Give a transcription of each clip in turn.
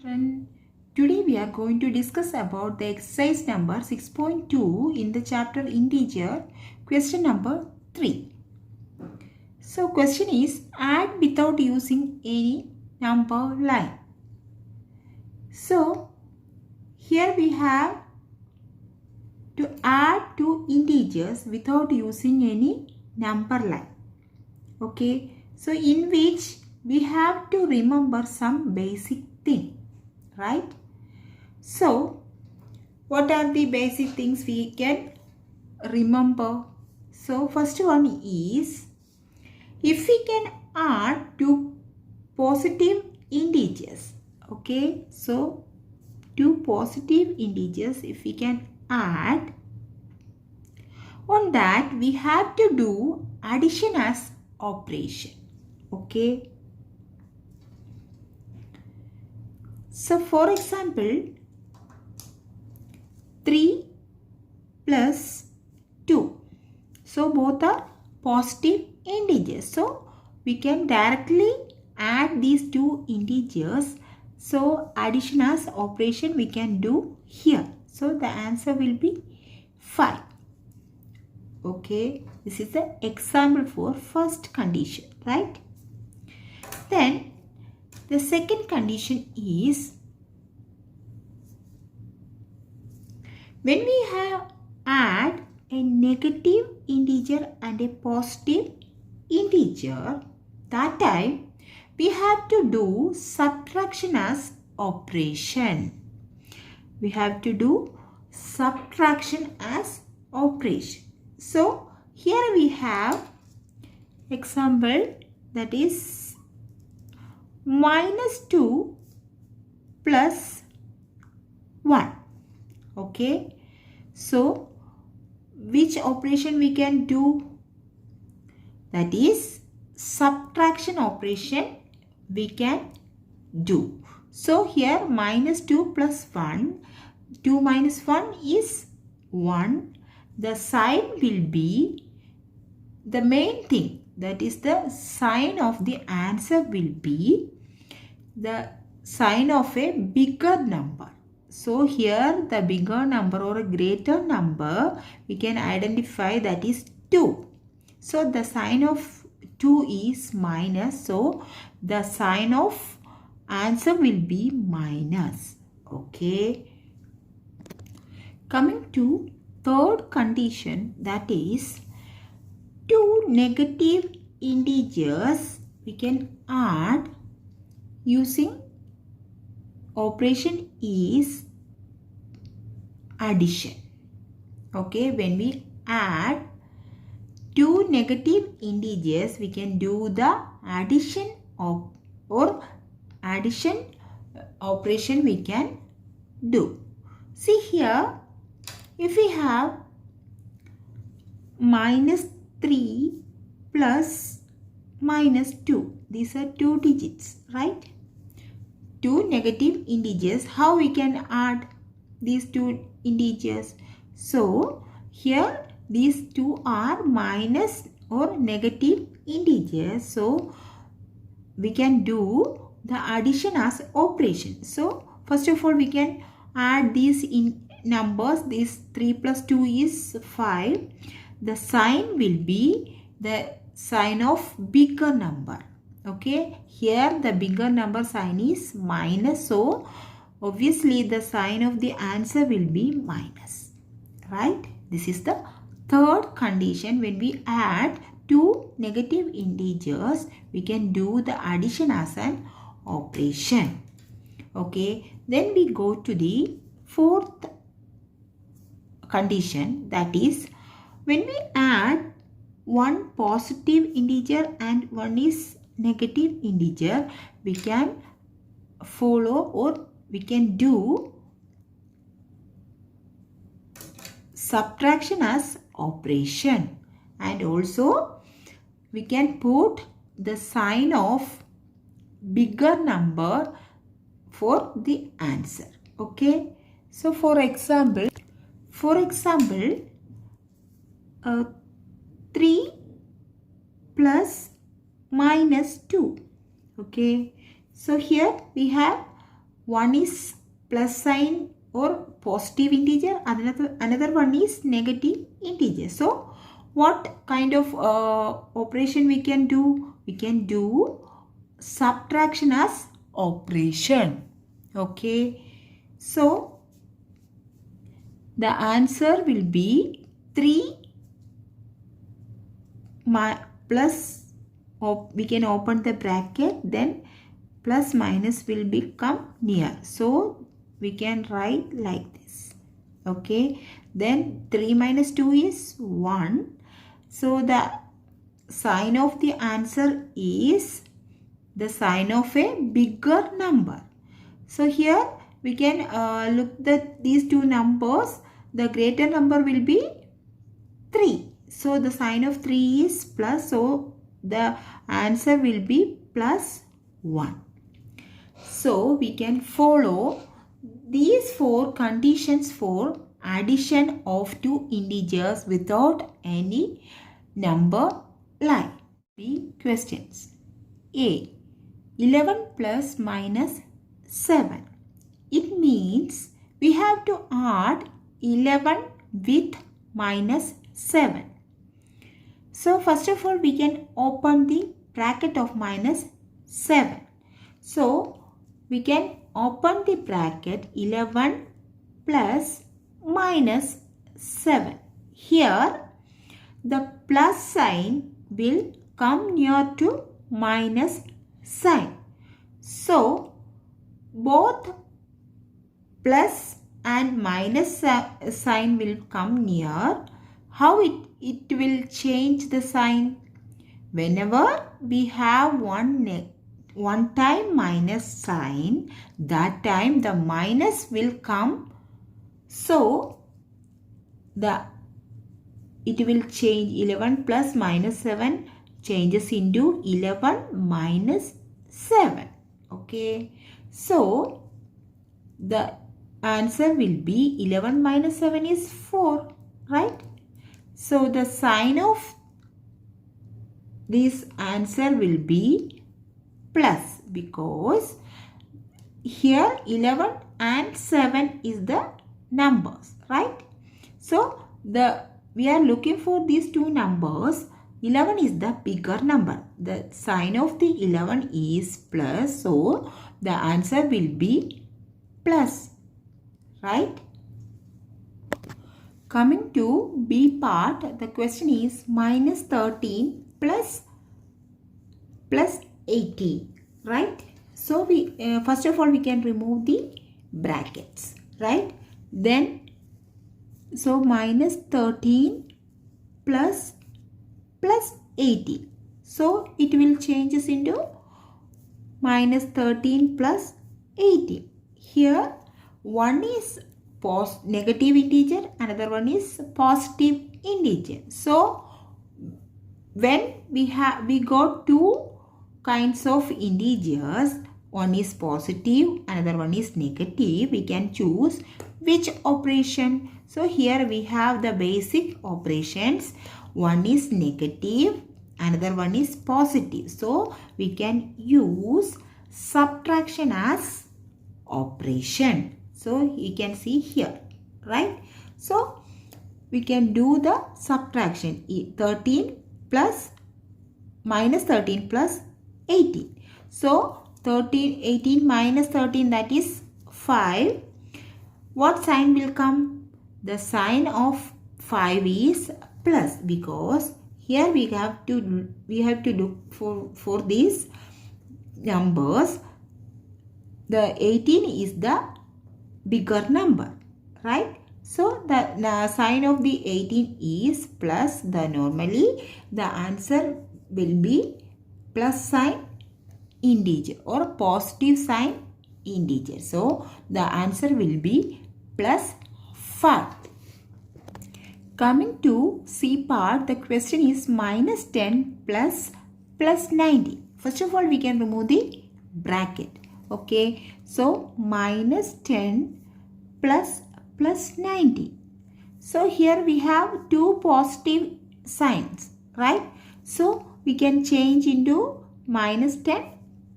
children. Today we are going to discuss about the exercise number 6.2 in the chapter integer, question number 3. So question is add without using any number line. So here we have to add two integers without using any number line. Okay, so in which we have to remember some basic thing, right? So what are the basic things we can remember? So first one is, if we can add two positive integers, okay, so two positive integers if we can add, on that we have to do addition as operation, okay. So for example, 3 plus 2. So both are positive integers. So we can directly add these two integers. So addition as operation we can do here. So the answer will be 5. Okay, this is the example for first condition, right? Then the second condition is, when we have add a negative integer and a positive integer, that time we have to do subtraction as operation. We have to do subtraction as operation. So here we have example, that is -2 plus 1. Okay, so which operation we can do? That is subtraction operation we can do. So here -2 plus 1, 2 minus 1 is 1. The sign will be the main thing, that is the sign of the answer will be the sign of a bigger number. So here the bigger number or a greater number we can identify, that is 2. So the sign of 2 is minus. So the sign of answer will be minus. Okay. Coming to third condition, that is two negative integers we can add using operation is addition. Okay, when we add two negative integers we can do the addition of or addition operation we can do. See here, if we have -3 plus -2, these are two digits, right? Two negative integers, how we can add these two integers? So here these two are minus or negative integers, so we can do the addition as operation. So first of all we can add these in numbers. This 3 plus 2 is 5. The sign will be the sign of bigger number. Okay, here the bigger number sign is minus, so obviously the sign of the answer will be minus, right? This is the third condition. When we add two negative integers we can do the addition as an operation. Okay, then we go to the fourth condition, that is when we add one positive integer and one is negative integer, we can follow or we can do subtraction as operation, and also we can put the sign of bigger number for the answer. Okay, so for example 3 plus -2. Okay, so here we have one is plus sign or positive integer, another one is negative integer. So what kind of operation we can do? We can do subtraction as operation. Okay, so the answer will be 3 plus, we can open the bracket, then plus minus will become near. So we can write like this. Okay, then 3 minus 2 is 1. So the sign of the answer is the sign of a bigger number. So here we can look at these two numbers. The greater number will be 3. So the sign of 3 is plus. So the answer will be plus 1. So we can follow these 4 conditions for addition of two integers without any number line. B questions. A. 11 plus minus 7. It means we have to add 11 with minus 7. So first of all, we can open the bracket of minus 7. So we can open the bracket 11 plus minus 7. Here the plus sign will come near to minus sign. So both plus and minus sign will come near. How it will change the sign? Whenever we have one time minus sign, that time the minus will come. So it will change. 11 plus minus 7 changes into 11 minus 7. Okay. So the answer will be 11 minus 7 is 4. Right. So the sign of this answer will be plus, because here 11 and 7 is the numbers, right? So we are looking for these two numbers. 11 is the bigger number. The sign of the 11 is plus. So the answer will be plus, right? Coming to B part, the question is minus 13 plus 18, right? So we first of all we can remove the brackets, right? Then so minus 13 plus 18. So it will changes into minus 13 plus 18. Here one is negative integer, another one is positive integer. So when we got two kinds of integers, one is positive, another one is negative, we can choose which operation. So here we have the basic operations. One is negative, another one is positive. So we can use subtraction as operation. So you can see here, right? So we can do the subtraction. 13 plus minus 13 plus 18. So 18 minus 13, that is 5. What sign will come? The sign of 5 is plus, because here we have to look for these numbers. The 18 is the bigger number, right? So the sign of the 18 is plus. Normally the answer will be plus sign integer or positive sign integer. So the answer will be plus 5. Coming to C part, the question is minus 10 plus 90. First of all, we can remove the bracket. Okay, so minus 10 plus 90. So here we have two positive signs, right? So we can change into minus 10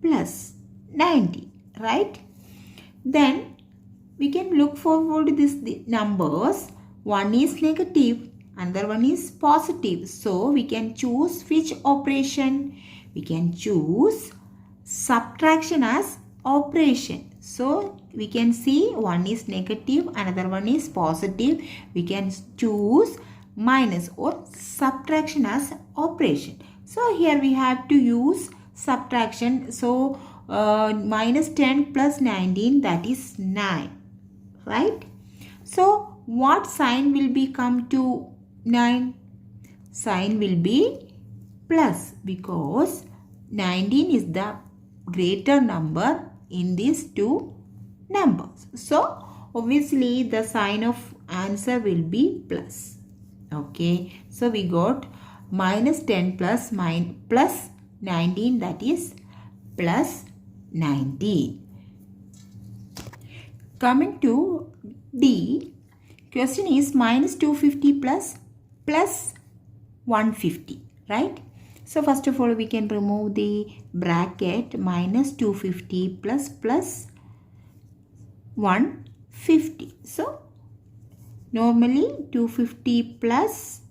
plus 90, right? Then we can look forward this numbers. One is negative, another one is positive. So we can choose which operation? We can choose subtraction as operation. So we can see one is negative, another one is positive. We can choose minus or subtraction as operation. So here we have to use subtraction. So minus 10 plus 19, that is 9, right? So what sign will become to 9? Sign will be plus, because 19 is the greater number in these two numbers. So obviously the sign of answer will be plus. Okay, so we got minus 10 plus 19, that is plus 19. Coming to D, question is minus 250 plus 150, right? So first of all we can remove the bracket, minus 250 plus 150. So normally 250 plus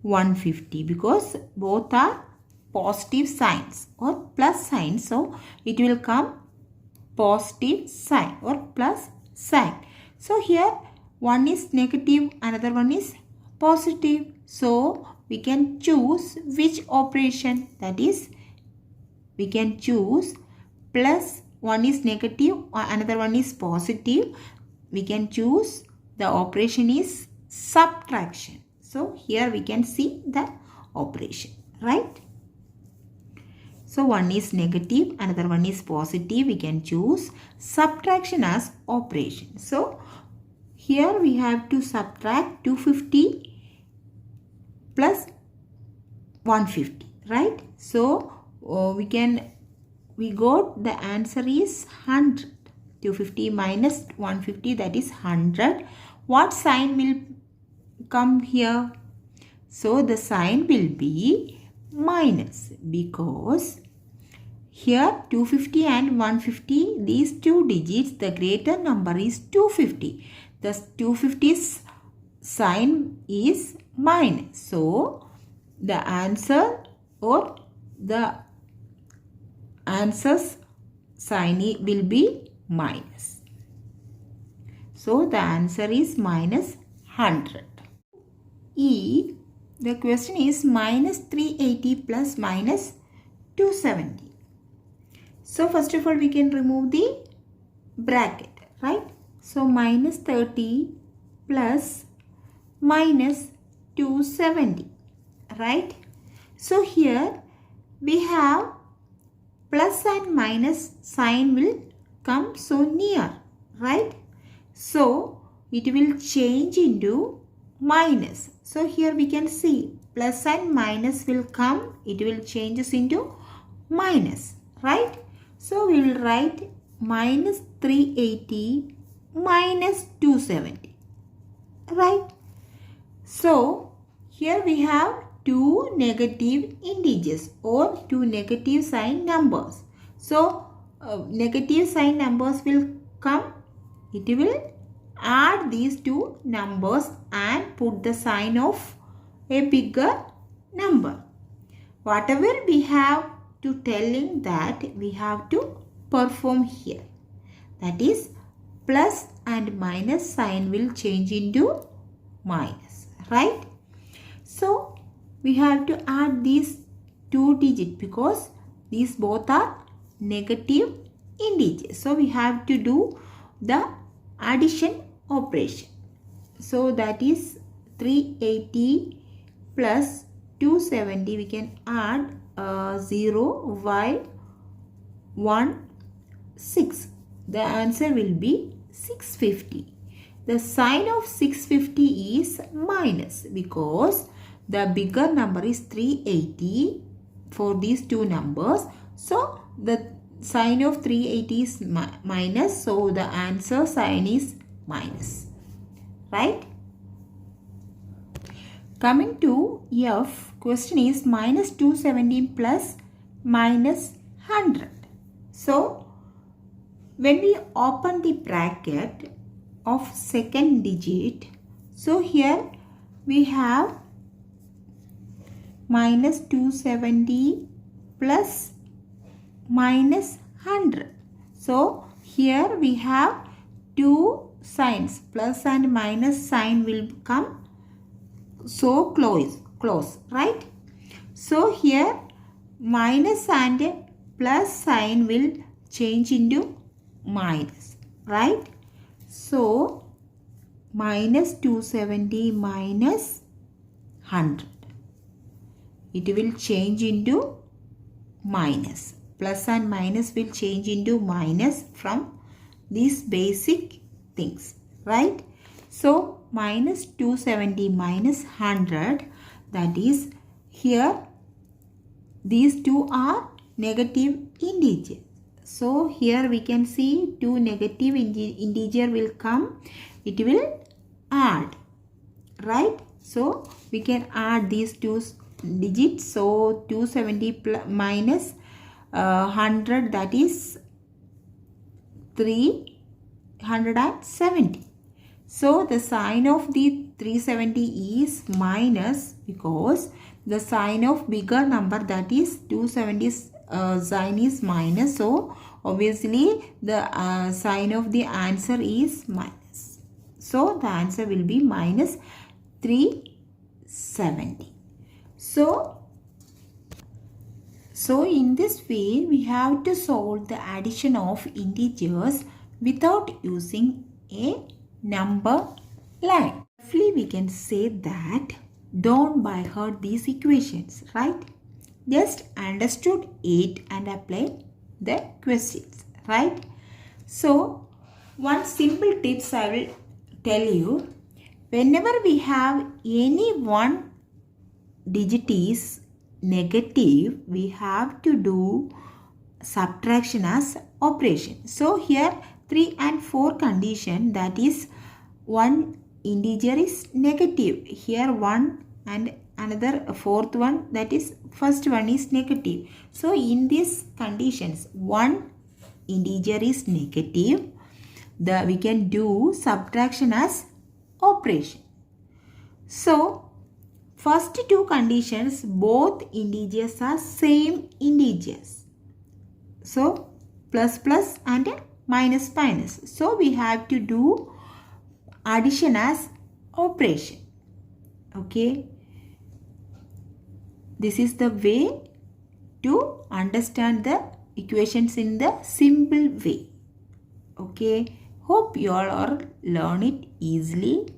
150, because both are positive signs or plus signs, so it will come positive sign or plus sign. So here one is negative, another one is positive. So we can choose which operation? That is, we can choose plus, one is negative, another one is positive. We can choose the operation is subtraction. So here we can see the operation, right? So one is negative, another one is positive. We can choose subtraction as operation. So here we have to subtract 250 plus 150, right? So we got the answer is 100. 250 minus 150, that is 100. What sign will come here? So the sign will be minus, because here 250 and 150, these two digits, the greater number is 250. The 250's sign is minus. So the answer or the answer's sign will be minus. So the answer is minus 100. E, the question is minus 380 plus minus 270. So first of all we can remove the bracket, right? So minus 30 plus minus 270, right? So here we have plus and minus sign will come so near, right? So it will change into minus. So here we can see plus and minus will come, it will changes into minus, right? So we will write minus 380 minus 270, right? So here we have two negative integers or two negative sign numbers. So negative sign numbers will come, it will add these two numbers and put the sign of a bigger number. Whatever we have to telling that, we have to perform here. That is, plus and minus sign will change into minus, right? So we have to add these two digits because these both are negative integers. So we have to do the addition operation. So that is 380 plus 270. We can add 0 while 1 6. The answer will be 650. The sign of 650 is minus because the bigger number is 380 for these two numbers. So the sign of 380 is minus. So the answer sign is minus. Right? Coming to F, question is minus 217 plus minus 100. So when we open the bracket of second digit, so here we have minus 270 plus minus 100. So here we have two signs, plus and minus sign will come so close, right? So here minus and plus sign will change into minus, right? So minus 270 minus 100. It will change into minus. Plus and minus will change into minus from these basic things, right? So minus 270 minus 100, that is here these two are negative integers. So here we can see two negative integer will come. It will add, right? So we can add these two digits. So 270 minus 100, that is 370. So the sign of the 370 is minus, because the sign of bigger number, that is 270 sign is minus. So obviously the sign of the answer is minus. So the answer will be minus 370. So in this way we have to solve the addition of integers without using a number line. Roughly we can say that don't by heart these equations, right? Just understood it and apply the questions, right? So one simple tips I will tell you. Whenever we have any one digit is negative, we have to do subtraction as operation. So here 3 and 4 condition, that is one integer is negative. Here 1 and another fourth one, that is first one is negative. So in these conditions, one integer is negative, we can do subtraction as operation. So first two conditions, both integers are same integers. So plus plus and minus minus. So we have to do addition as operation. Okay. This is the way to understand the equations in the simple way. Okay. Hope you all learn it easily.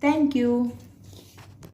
Thank you.